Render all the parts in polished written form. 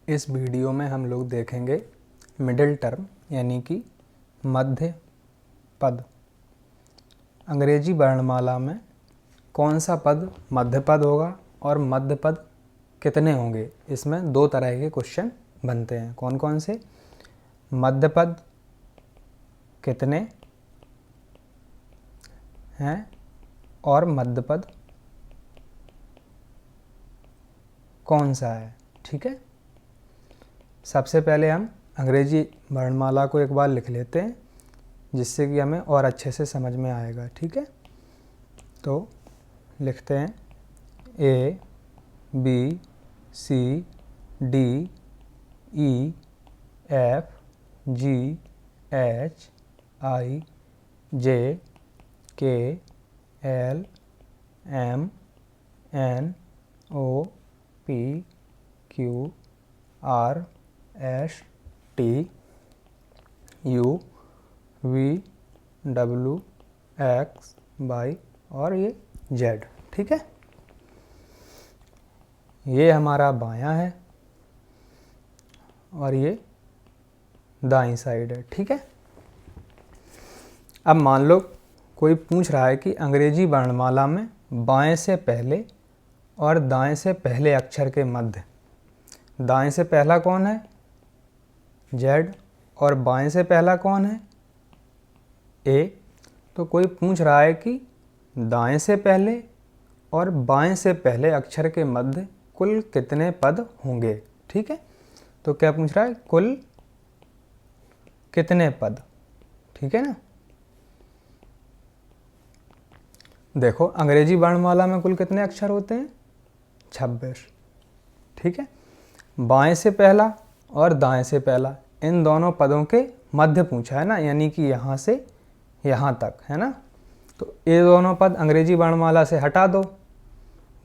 इस वीडियो में हम लोग देखेंगे मिडिल टर्म यानी कि मध्य पद। अंग्रेजी वर्णमाला में कौन सा पद मध्य पद होगा और मध्य पद कितने होंगे, इसमें दो तरह के क्वेश्चन बनते हैं। कौन कौन से? मध्य पद कितने हैं और मध्य पद कौन सा है। ठीक है, सबसे पहले हम अंग्रेजी वर्णमाला को एक बार लिख लेते हैं जिससे कि हमें और अच्छे से समझ में आएगा। ठीक है, तो लिखते हैं A B C D E F G H I J K L M N O P Q R S T U V W X Y और ये Z। ठीक है, ये हमारा बायां है और ये दाईं साइड है। ठीक है, अब मान लो कोई पूछ रहा है कि अंग्रेजी वर्णमाला में बाएं से पहले और दाएं से पहले अक्षर के मध्य, दाएं से पहला कौन है? Z और बाएं से पहला कौन है? A। तो कोई पूछ रहा है कि दाएं से पहले और बाएं से पहले अक्षर के मध्य कुल कितने पद होंगे। ठीक है, तो क्या पूछ रहा है? कुल कितने पद। ठीक है ना, देखो अंग्रेजी वर्णमाला में कुल कितने अक्षर होते हैं? 26। ठीक है, बाएं से पहला और दाएं से पहला इन दोनों पदों के मध्य पूछा है ना, यानी कि यहाँ से यहाँ तक है ना। तो ये दोनों पद अंग्रेजी वर्णमाला से हटा दो,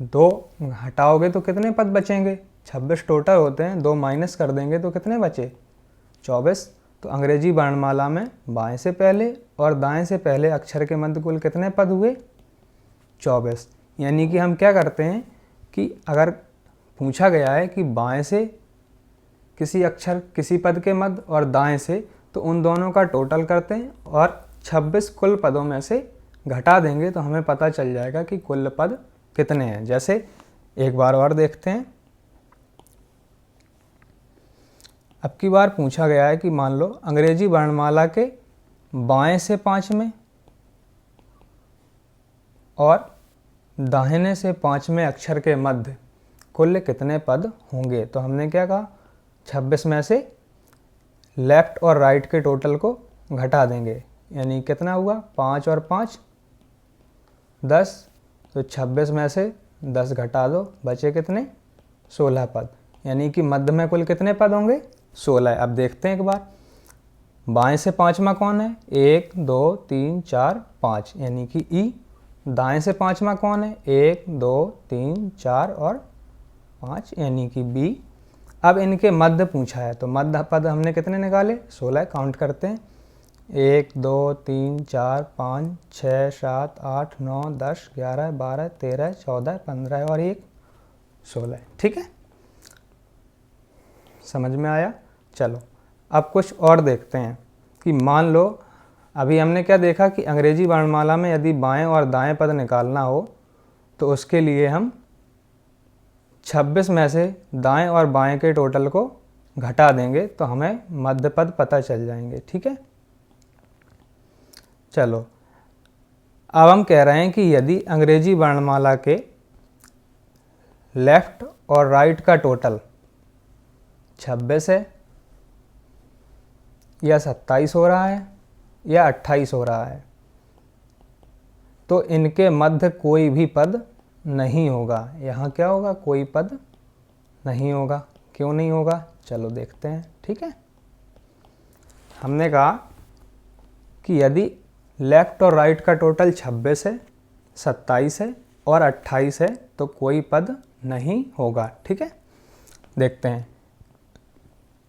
दो हटाओगे तो कितने पद बचेंगे? 26 टोटल होते हैं, दो माइनस कर देंगे तो कितने बचे? 24। तो अंग्रेजी वर्णमाला में बाएं से पहले और दाएं से पहले अक्षर के मध्य कुल कितने पद हुए? 24। यानी कि हम क्या करते हैं कि अगर पूछा गया है कि बाएं से किसी अक्षर किसी पद के मध्य और दाएं से, तो उन दोनों का टोटल करते हैं और 26 कुल पदों में से घटा देंगे तो हमें पता चल जाएगा कि कुल पद कितने हैं। जैसे एक बार और देखते हैं, अब की बार पूछा गया है कि मान लो अंग्रेजी वर्णमाला के बाएं से 5वें और दाहिने से 5वें अक्षर के मध्य कुल कितने पद होंगे। तो हमने क्या कहा? 26 में से लेफ्ट और राइट के टोटल को घटा देंगे, यानी कितना हुआ? 5 और 5 10। तो 26 में से 10 घटा दो, बचे कितने? 16 पद। यानी कि मध्य में कुल कितने पद होंगे? 16। अब देखते हैं एक बार, बाएं से 5वां कौन है? 1 2 3 4 5 यानी कि ई। दाएं से 5वां कौन है? 1 2 3 4 और 5 यानी कि बी। अब इनके मध्य पूछा है तो मध्य पद हमने कितने निकाले? 16। काउंट करते हैं, 1 2 3 4 5 6 7 8 9 10 11 12 13 14 15 और 1 16। ठीक है, समझ में आया? चलो अब कुछ और देखते हैं कि मान लो अभी हमने क्या देखा कि अंग्रेजी वर्णमाला में यदि बाएं और दाएं पद निकालना हो तो उसके लिए हम 26 में से दाएं और बाएं के टोटल को घटा देंगे तो हमें मध्य पद पता चल जाएंगे। ठीक है, चलो अब हम कह रहे हैं कि यदि अंग्रेजी वर्णमाला के लेफ्ट और राइट का टोटल 26 है या 27 हो रहा है या 28 हो रहा है, तो इनके मध्य कोई भी पद नहीं होगा। यहाँ क्या होगा? कोई पद नहीं होगा। क्यों नहीं होगा? चलो देखते हैं। ठीक है, हमने कहा कि यदि लेफ्ट और राइट का टोटल 26 है, 27 है और 28 है तो कोई पद नहीं होगा। ठीक है, देखते हैं,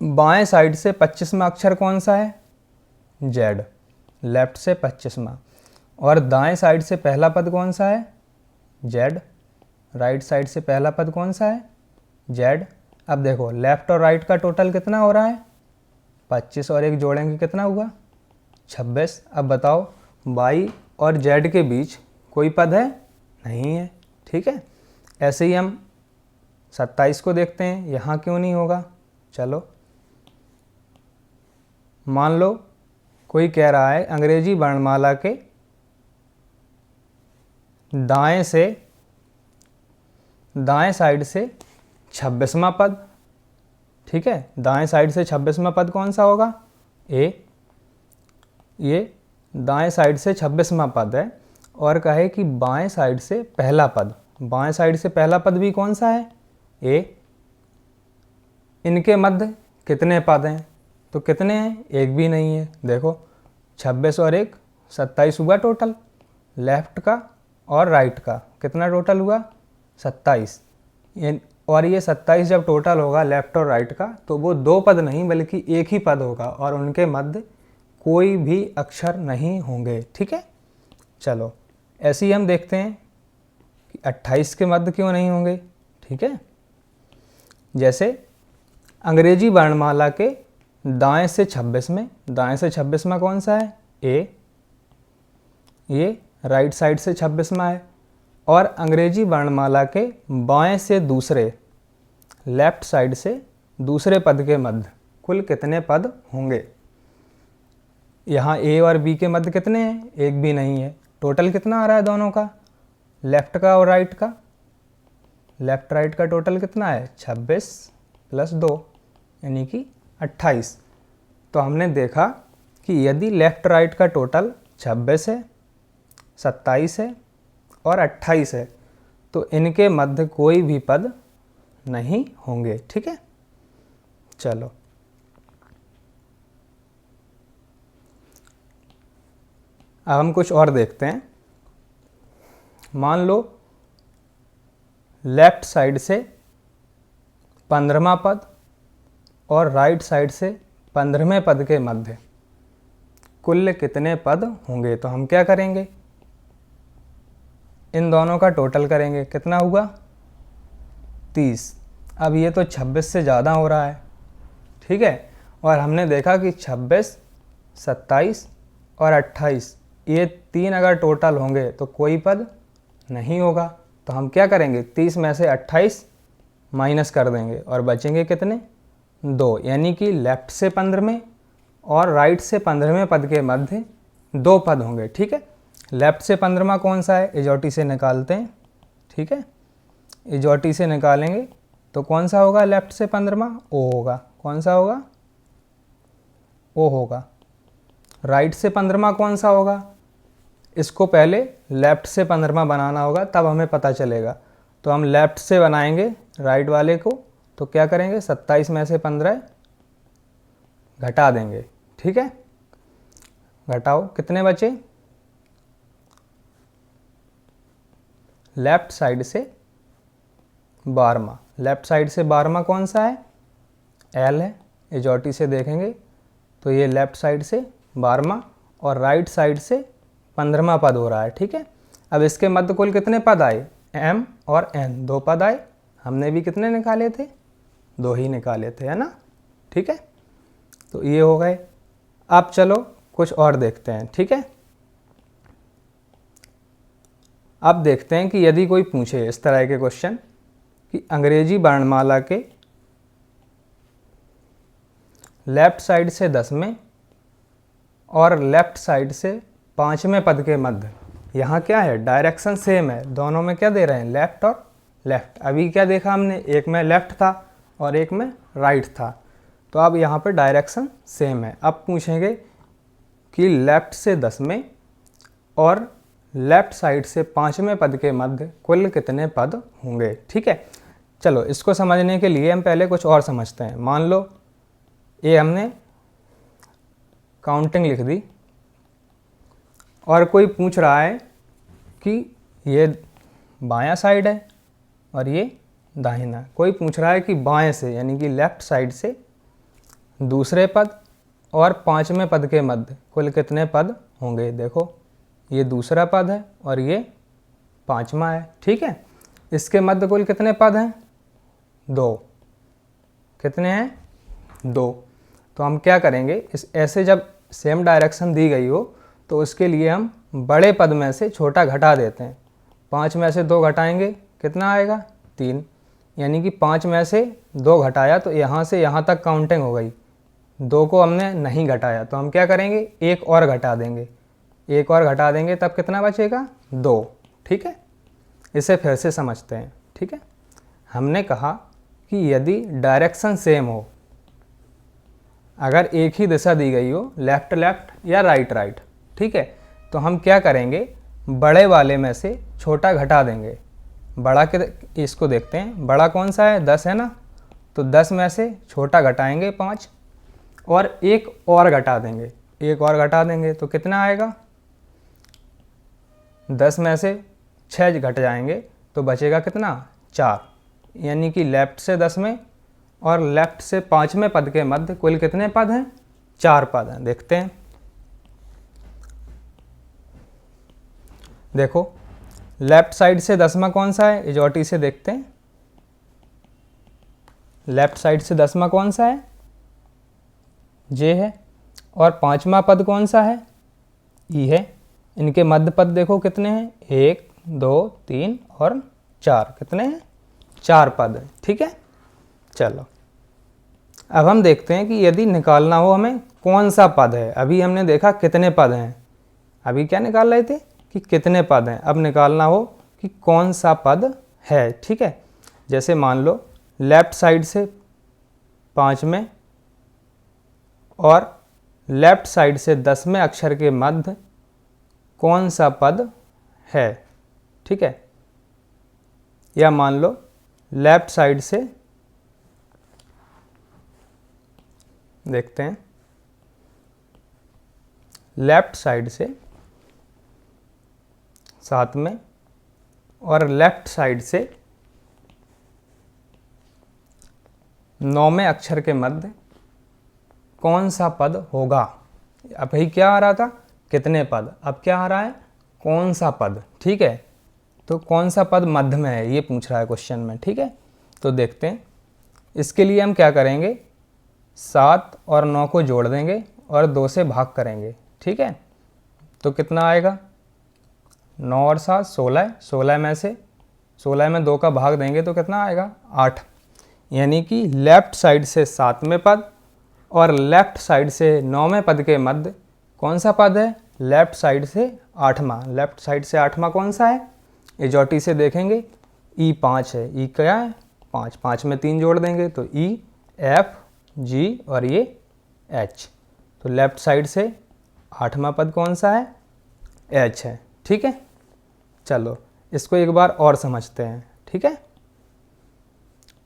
बाएं साइड से 25वां अक्षर कौन सा है? Z। लेफ्ट से 25वां। और दाएं साइड से पहला पद कौन सा है? Z। राइट साइड से पहला पद कौन सा है? Z। अब देखो लेफ़्ट और राइट का टोटल कितना हो रहा है, 25 और 1 जोड़ेंगे कितना हुआ, 26। अब बताओ y और z के बीच कोई पद है, नहीं है, ठीक है। ऐसे ही हम 27 को देखते हैं, यहाँ क्यों नहीं होगा। चलो मान लो कोई कह रहा है अंग्रेजी वर्णमाला के दाएं साइड से 26वां पद, ठीक है। दाएं साइड से 26वां पद कौन सा होगा, ए। ये दाएं साइड से 26वां पद है और कहे कि बाएं साइड से पहला पद, बाएं साइड से पहला पद भी कौन सा है, ए। इनके मध्य कितने पद हैं, तो कितने हैं, एक भी नहीं है। देखो 26 और 1 27 हुआ टोटल, लेफ्ट का और राइट का कितना टोटल हुआ, 27। और ये 27 जब टोटल होगा लेफ्ट और राइट का, तो वो दो पद नहीं बल्कि एक ही पद होगा और उनके मध्य कोई भी अक्षर नहीं होंगे, ठीक है। चलो ऐसे ही हम देखते हैं कि 28 के मध्य क्यों नहीं होंगे, ठीक है। जैसे अंग्रेजी वर्णमाला के दाएं से 26 में, दाएं से 26 में कौन सा है, ए। ये राइट साइड से 26वां है। और अंग्रेजी वर्णमाला के बाएं से दूसरे, लेफ्ट साइड से दूसरे पद के मध्य कुल कितने पद होंगे। यहाँ ए और बी के मध्य कितने हैं, एक भी नहीं है। टोटल कितना आ रहा है दोनों का, लेफ्ट का और राइट का, लेफ्ट राइट का टोटल कितना है, 26 + 2 यानी कि 28। तो हमने देखा कि यदि लेफ्ट राइट का टोटल 26 है, 27 है और 28 है, तो इनके मध्य कोई भी पद नहीं होंगे, ठीक है। चलो अब हम कुछ और देखते हैं। मान लो लेफ्ट साइड से 15वां पद और राइट साइड से 15वें पद के मध्य कुल कितने पद होंगे। तो हम क्या करेंगे, इन दोनों का टोटल करेंगे, कितना हुआ, 30। अब ये तो 26 से ज़्यादा हो रहा है, ठीक है। और हमने देखा कि 26, 27 और 28 ये 3 अगर टोटल होंगे तो कोई पद नहीं होगा। तो हम क्या करेंगे, 30 में से 28 माइनस कर देंगे और बचेंगे कितने, 2। यानी कि लेफ्ट से 15वें और राइट से 15वें पद के मध्य 2 पद होंगे, ठीक है। लेफ्ट से 15वां कौन सा है, इजोटी से निकालते हैं, ठीक है। इजोटी से निकालेंगे तो कौन सा होगा लेफ्ट से 15वां, ओ होगा। कौन सा होगा, ओ होगा। राइट से 15वां कौन सा होगा, इसको पहले लेफ्ट से 15वां बनाना होगा तब हमें पता चलेगा। तो हम लेफ्ट से बनाएंगे राइट वाले को, तो क्या करेंगे, 27 में से 15 घटा देंगे, ठीक है। घटाओ, कितने बचे, लेफ्ट साइड से 12वां, लेफ्ट साइड से 12वां कौन सा है, एल है। इजोटी से देखेंगे तो ये लेफ्ट साइड से 12वां और राइट साइड से 15वां पद हो रहा है, ठीक है। अब इसके मध्य कुल कितने पद आए, एम और एन, 2 पद आए। हमने भी कितने निकाले थे, 2 ही निकाले थे, है ना, ठीक है। तो ये हो गए। अब चलो कुछ और देखते हैं, ठीक है। अब देखते हैं कि यदि कोई पूछे इस तरह के क्वेश्चन कि अंग्रेजी वर्णमाला के लेफ्ट साइड से 10वें और लेफ्ट साइड से 5वें पद के मध्य, यहाँ क्या है, डायरेक्शन सेम है, दोनों में क्या दे रहे हैं, लेफ्ट और लेफ्ट। अभी क्या देखा हमने, एक में लेफ्ट था और एक में राइट था, तो अब यहाँ पर डायरेक्शन सेम है। अब पूछेंगे कि लेफ्ट से 10वें और लेफ्ट साइड से 5वें पद के मध्य कुल कितने पद होंगे, ठीक है। चलो इसको समझने के लिए हम पहले कुछ और समझते हैं। मान लो ये हमने काउंटिंग लिख दी और कोई पूछ रहा है कि ये बायां साइड है और ये दाहिना। कोई पूछ रहा है कि बाएं से यानी कि लेफ्ट साइड से दूसरे पद और 5वें पद के मध्य कुल कितने पद होंगे। देखो ये दूसरा पद है और ये 5वां है, ठीक है। इसके मध्य कुल कितने पद हैं, 2। कितने हैं? 2। तो हम क्या करेंगे, इस ऐसे जब सेम डायरेक्शन दी गई हो तो उसके लिए हम बड़े पद में से छोटा घटा देते हैं। 5 में से 2 घटाएंगे, कितना आएगा? 3। यानी कि 5 में से 2 घटाया तो यहाँ से यहाँ तक काउंटिंग हो गई। 2 को हमने नहीं घटाया तो हम क्या करेंगे, 1 और घटा देंगे। 1 और घटा देंगे तब कितना बचेगा? 2। ठीक है, इसे फिर से समझते हैं। ठीक है, हमने कहा कि यदि डायरेक्शन सेम हो, अगर एक ही दिशा दी गई हो, लेफ्ट लेफ्ट या राइट राइट, ठीक है, तो हम क्या करेंगे, बड़े वाले में से छोटा घटा देंगे। बड़ा के इसको देखते हैं, बड़ा कौन सा है? 10 है ना, तो 10 में से छोटा घटाएंगे 5 और 1 और घटा देंगे। 1 और घटा देंगे तो कितना आएगा? 10 में से 6 घट जाएंगे तो बचेगा कितना? 4। यानी कि लेफ्ट से 10 में और लेफ्ट से 5 में पद के मध्य कुल कितने पद हैं? 4 पद हैं। देखते हैं, देखो लेफ्ट साइड से 10वां कौन सा है? इजोटी से देखते हैं, लेफ्ट साइड से 10वां कौन सा है? जे है। और 5वां पद कौन सा है? ई है। इनके मध्य पद देखो कितने हैं? 1 2 3 और 4। कितने हैं? 4 पद हैं। ठीक है, चलो अब हम देखते हैं कि यदि निकालना हो हमें कौन सा पद है। अभी हमने देखा कितने पद हैं, अभी क्या निकाल रहे थे कि कितने पद हैं। अब निकालना हो कि कौन सा पद है। ठीक है, जैसे मान लो लेफ्ट साइड से 5 में और लेफ्ट साइड से 10वें अक्षर के मध्य कौन सा पद है। ठीक है, या मान लो लेफ्ट साइड से देखते हैं, लेफ्ट साइड से 7 में और लेफ्ट साइड से 9वें अक्षर के मध्य कौन सा पद होगा। अब ही क्या आ रहा था? कितने पद। अब क्या आ रहा है? कौन सा पद। ठीक है, तो कौन सा पद मध्य में है ये पूछ रहा है क्वेश्चन में। ठीक है, तो देखते हैं, इसके लिए हम क्या करेंगे, 7 और 9 को जोड़ देंगे और 2 से भाग करेंगे। ठीक है, तो कितना आएगा? 9 और 7 16। 16 में 2 का भाग देंगे तो कितना आएगा? 8। यानी कि लेफ्ट साइड से 7वें पद और लेफ्ट साइड से 9वें पद के मध्य कौन सा पद है? लेफ्ट साइड से 8वां। लेफ्ट साइड से 8वां कौन सा है? इजोटी से देखेंगे, ई 5 है। ई क्या है? 5। 5 में 3 जोड़ देंगे तो ई एफ जी और ये एच। तो लेफ्ट साइड से 8वां पद कौन सा है? एच है। ठीक है, चलो इसको एक बार और समझते हैं। ठीक है,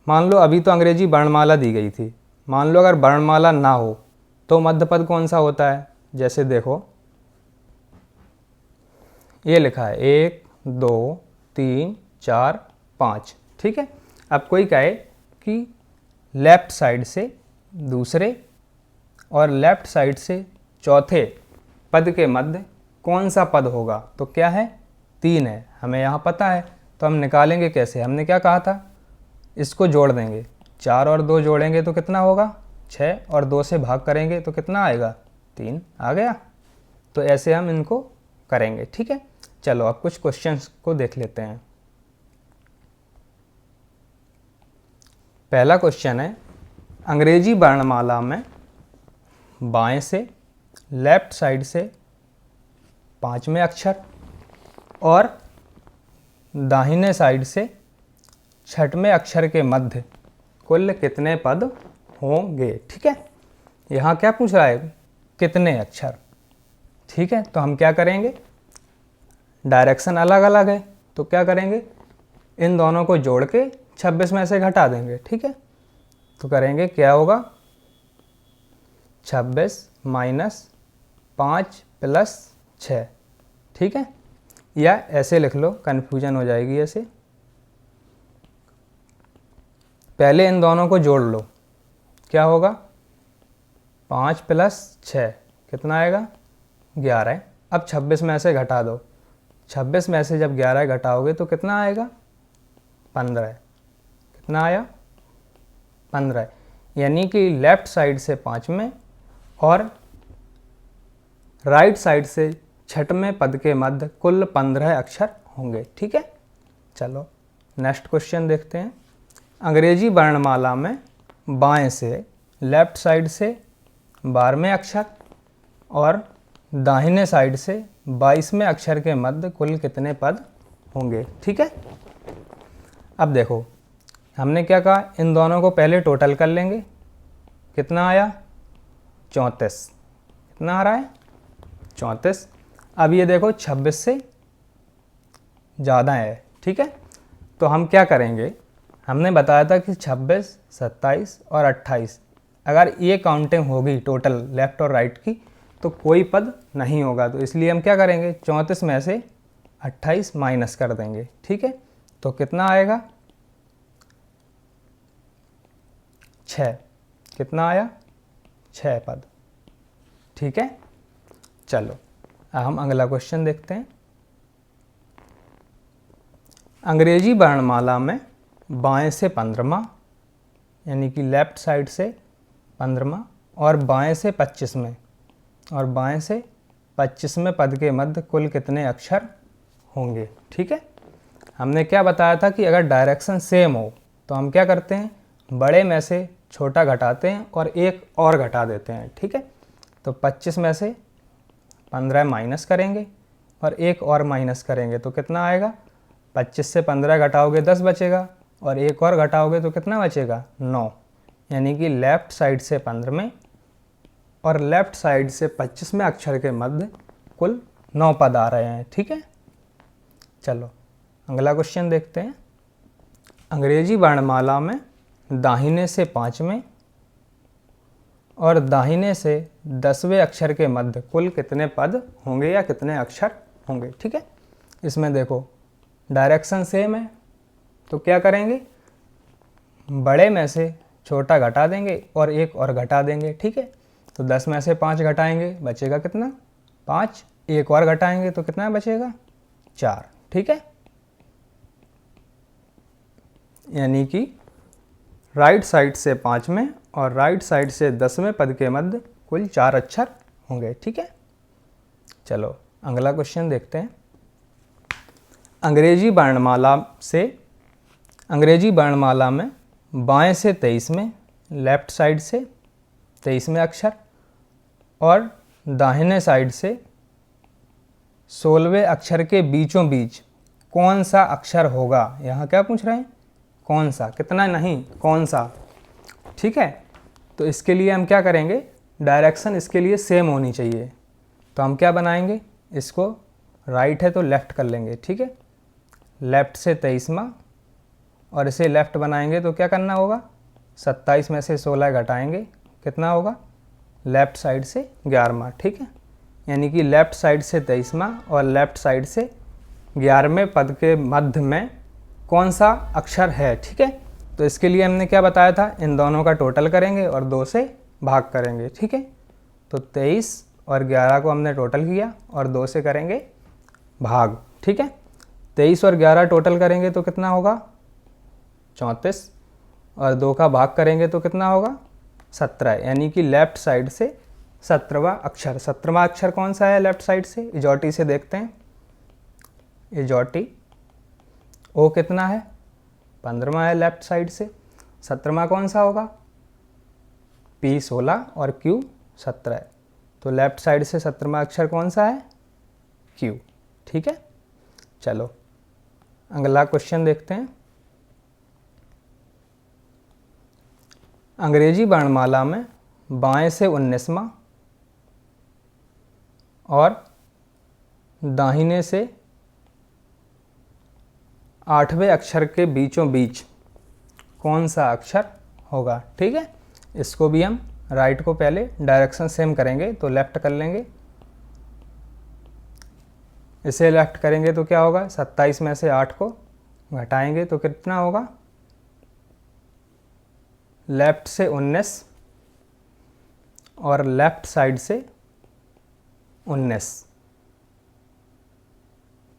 मान लो अभी तो अंग्रेजी वर्णमाला दी गई थी, मान लो अगर वर्णमाला ना हो तो मध्य पद कौन सा होता है। जैसे देखो ये लिखा है 1 2 3 4 5। ठीक है, अब कोई कहे कि लेफ्ट साइड से दूसरे और लेफ्ट साइड से चौथे पद के मध्य कौन सा पद होगा, तो क्या है? 3 है। हमें यहाँ पता है तो हम निकालेंगे कैसे। हमने क्या कहा था, इसको जोड़ देंगे, 4 और 2 जोड़ेंगे तो कितना होगा? 6 और 2 से भाग करेंगे तो कितना आएगा? 3 आ गया। तो ऐसे हम इनको करेंगे। ठीक है, चलो अब कुछ क्वेश्चंस को देख लेते हैं। पहला क्वेश्चन है, अंग्रेजी वर्णमाला में बाएं से लेफ्ट साइड से 5वें अक्षर और दाहिने साइड से 6वें अक्षर के मध्य कुल कितने पद होंगे। ठीक है, यहाँ क्या पूछ रहा है? कितने अक्षर। ठीक है, तो हम क्या करेंगे, डायरेक्शन अलग अलग है तो क्या करेंगे, इन दोनों को जोड़ के 26 में से घटा देंगे। ठीक है, तो करेंगे क्या होगा, 26 माइनस 5 प्लस 6। ठीक है, या ऐसे लिख लो, कन्फ्यूजन हो जाएगी ऐसे। पहले इन दोनों को जोड़ लो, क्या होगा, 5 प्लस 6 कितना आएगा? 11। अब 26 में से घटा दो, 26 में से जब 11 घटाओगे तो कितना आएगा? 15। कितना आया? 15। यानी कि लेफ्ट साइड से 5वें और राइट साइड से 6वें पद के मध्य कुल 15 अक्षर होंगे। ठीक है, चलो नेक्स्ट क्वेश्चन देखते हैं। अंग्रेजी वर्णमाला में बाएं से लेफ्ट साइड से 12वें अक्षर और दाहिने साइड से 22वें अक्षर के मध्य कुल कितने पद होंगे। ठीक है, अब देखो हमने क्या कहा, इन दोनों को पहले टोटल कर लेंगे। कितना आया 34। कितना आ रहा है 34। अब ये देखो 26 से ज़्यादा है। ठीक है, तो हम क्या करेंगे, हमने बताया था कि 26, 27 और 28 अगर ये काउंटिंग होगी टोटल लेफ़्ट और राइट की तो कोई पद नहीं होगा। तो इसलिए हम क्या करेंगे, 34 में से 28 माइनस कर देंगे। ठीक है, तो कितना आएगा 6। कितना आया 6 पद। ठीक है, चलो अब हम अगला क्वेश्चन देखते हैं। अंग्रेजी वर्णमाला में बाएं से 15वां यानी कि लेफ्ट साइड से 15वां और बाएं से 25वें और बाएं से 25वें पद के मध्य कुल कितने अक्षर होंगे। ठीक है, हमने क्या बताया था कि अगर डायरेक्शन सेम हो तो हम क्या करते हैं, बड़े में से छोटा घटाते हैं और एक और घटा देते हैं। ठीक है, तो 25 में से 15 माइनस करेंगे और एक और माइनस करेंगे तो कितना आएगा, 25 से 15 घटाओगे 10 बचेगा और एक और घटाओगे तो कितना बचेगा 9। यानी कि लेफ़्ट साइड से 15वें और लेफ़्ट साइड से 25वें अक्षर के मध्य कुल 9 पद आ रहे हैं। ठीक है, चलो अगला क्वेश्चन देखते हैं। अंग्रेजी वर्णमाला में दाहिने से 5वें और दाहिने से 10वें अक्षर के मध्य कुल कितने पद होंगे या कितने अक्षर होंगे। ठीक है, इसमें देखो डायरेक्शन सेम है तो क्या करेंगे, बड़े में से छोटा घटा देंगे और एक और घटा देंगे। ठीक है, तो 10 में से 5 घटाएंगे बचेगा कितना 5, एक और घटाएंगे तो कितना बचेगा 4। ठीक है, यानी कि राइट साइड से 5वें और राइट साइड से 10वें पद के मध्य कुल 4 अक्षर होंगे। ठीक है, चलो अगला क्वेश्चन देखते हैं। अंग्रेजी वर्णमाला में बाएं से 23वें लेफ्ट साइड से 23वें अक्षर और दाहिने साइड से 16वें अक्षर के बीचों बीच कौन सा अक्षर होगा। यहाँ क्या पूछ रहे हैं, कौन सा, कितना नहीं कौन सा। ठीक है, तो इसके लिए हम क्या करेंगे, डायरेक्शन इसके लिए सेम होनी चाहिए। तो हम क्या बनाएंगे, इसको राइट है तो लेफ़्ट कर लेंगे। ठीक है, लेफ़्ट से 23वां और इसे लेफ़्ट बनाएंगे तो क्या करना होगा, 27 में से 16 घटाएंगे कितना होगा, लेफ़्ट साइड से 11वां। ठीक है, यानी कि लेफ़्ट साइड से 23वां और लेफ़्ट साइड से 11वें पद के मध्य में कौन सा अक्षर है। ठीक है, तो इसके लिए हमने क्या बताया था, इन दोनों का टोटल करेंगे और 2 से भाग करेंगे। ठीक है, तो 23 और 11 को हमने टोटल किया और 2 से करेंगे भाग। ठीक है, 23 और 11 टोटल करेंगे तो कितना होगा 34 और 2 का भाग करेंगे तो कितना होगा 17। यानी कि लेफ़्ट साइड से 17वां अक्षर। 17वां अक्षर कौन सा है लेफ़्ट साइड से, इजोटी से देखते हैं। इजोटी ओ कितना है 15वां है लेफ़्ट साइड से। 17वां कौन सा होगा, पी 16 और क्यू 17 है। तो लेफ़्ट साइड से 17वां अक्षर कौन सा है, क्यू। ठीक है, चलो अगला क्वेश्चन देखते हैं। अंग्रेजी वर्णमाला में बाएं से 19वां और दाहिने से 8वें अक्षर के बीचों बीच कौन सा अक्षर होगा। ठीक है, इसको भी हम राइट को पहले डायरेक्शन सेम करेंगे तो लेफ़्ट कर लेंगे। इसे लेफ़्ट करेंगे तो क्या होगा, 27 में से 8 को घटाएंगे तो कितना होगा, लेफ़्ट से 19 और लेफ़्ट साइड से 19।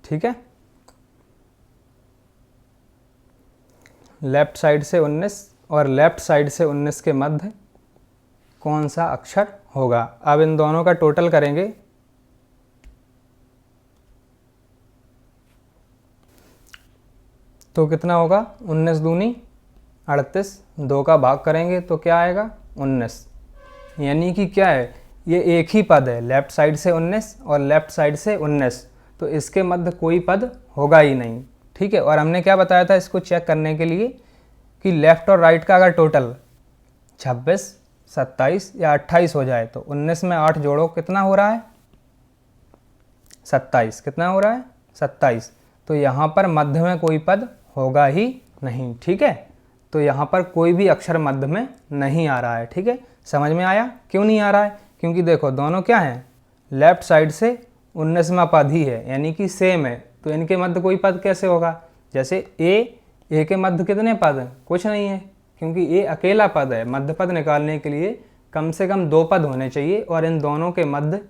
ठीक है, लेफ़्ट साइड से 19 और लेफ्ट साइड से 19 के मध्य कौन सा अक्षर होगा। अब इन दोनों का टोटल करेंगे तो कितना होगा, 19 दूनी 38, 2 का भाग करेंगे तो क्या आएगा 19। यानी कि क्या है, ये एक ही पद है, लेफ्ट साइड से 19 और लेफ्ट साइड से 19, तो इसके मध्य कोई पद होगा ही नहीं। ठीक है, और हमने क्या बताया था इसको चेक करने के लिए कि लेफ्ट और राइट का अगर टोटल 26, 27 या 28 हो जाए तो 19 में 8 जोड़ो कितना हो रहा है 27, कितना हो रहा है 27। तो यहाँ पर मध्य में कोई पद होगा ही नहीं। ठीक है, तो यहाँ पर कोई भी अक्षर मध्य में नहीं आ रहा है। ठीक है, समझ में आया क्यों नहीं आ रहा है, क्योंकि देखो दोनों क्या हैं, लेफ्ट साइड से 19वां पद ही है, यानी कि सेम है, तो इनके मध्य कोई पद कैसे होगा। जैसे ए के मध्य कितने पद हैं, कुछ नहीं है, क्योंकि ए अकेला पद है। मध्य पद निकालने के लिए कम से कम 2 पद होने चाहिए और इन दोनों के मध्य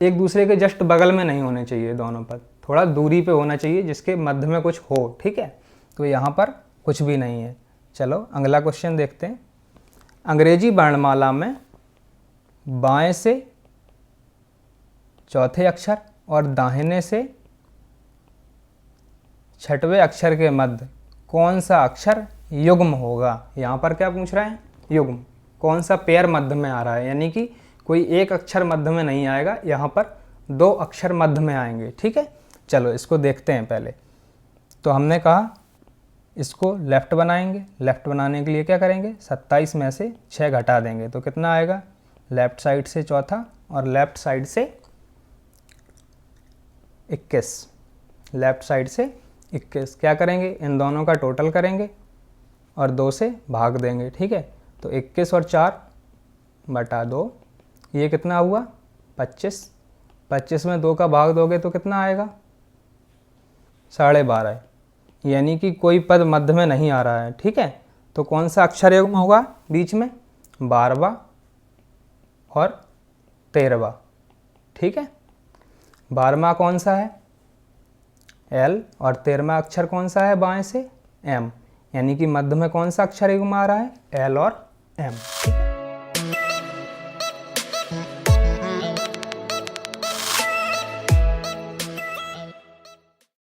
एक दूसरे के जस्ट बगल में नहीं होने चाहिए, दोनों पद थोड़ा दूरी पे होना चाहिए जिसके मध्य में कुछ हो। ठीक है, तो यहाँ पर कुछ भी नहीं है। चलो अगला क्वेश्चन देखते हैं। अंग्रेजी वर्णमाला में बाएं से चौथे अक्षर और दाहिने से छठवें अक्षर के मध्य कौन सा अक्षर युग्म होगा। यहाँ पर क्या पूछ रहा है, युग्म, कौन सा पेयर मध्य में आ रहा है, यानी कि कोई एक अक्षर मध्य में नहीं आएगा, यहाँ पर 2 अक्षर मध्य में आएंगे। ठीक है, चलो इसको देखते हैं। पहले तो हमने कहा इसको लेफ्ट बनाएंगे, लेफ्ट बनाने के लिए क्या करेंगे, 27 में से 6 घटा देंगे तो कितना आएगा, लेफ्ट साइड से चौथा और लेफ्ट साइड से 21, लेफ्ट साइड से 21। क्या करेंगे, इन दोनों का टोटल करेंगे और 2 से भाग देंगे। ठीक है, तो 21 और 4 बटा 2, ये कितना हुआ 25, 25 में 2 का भाग दोगे तो कितना आएगा 12.5, यानी कि कोई पद मध्य में नहीं आ रहा है। ठीक है, तो कौन सा अक्षर युग्म होगा बीच में, 12वां और 13वां। ठीक है, 12वां कौन सा है, एल, और 13वां अक्षर कौन सा है बाएं से, एम, यानी कि मध्य में कौन सा अक्षर युग्म आ रहा है, एल और एम। ठीक है।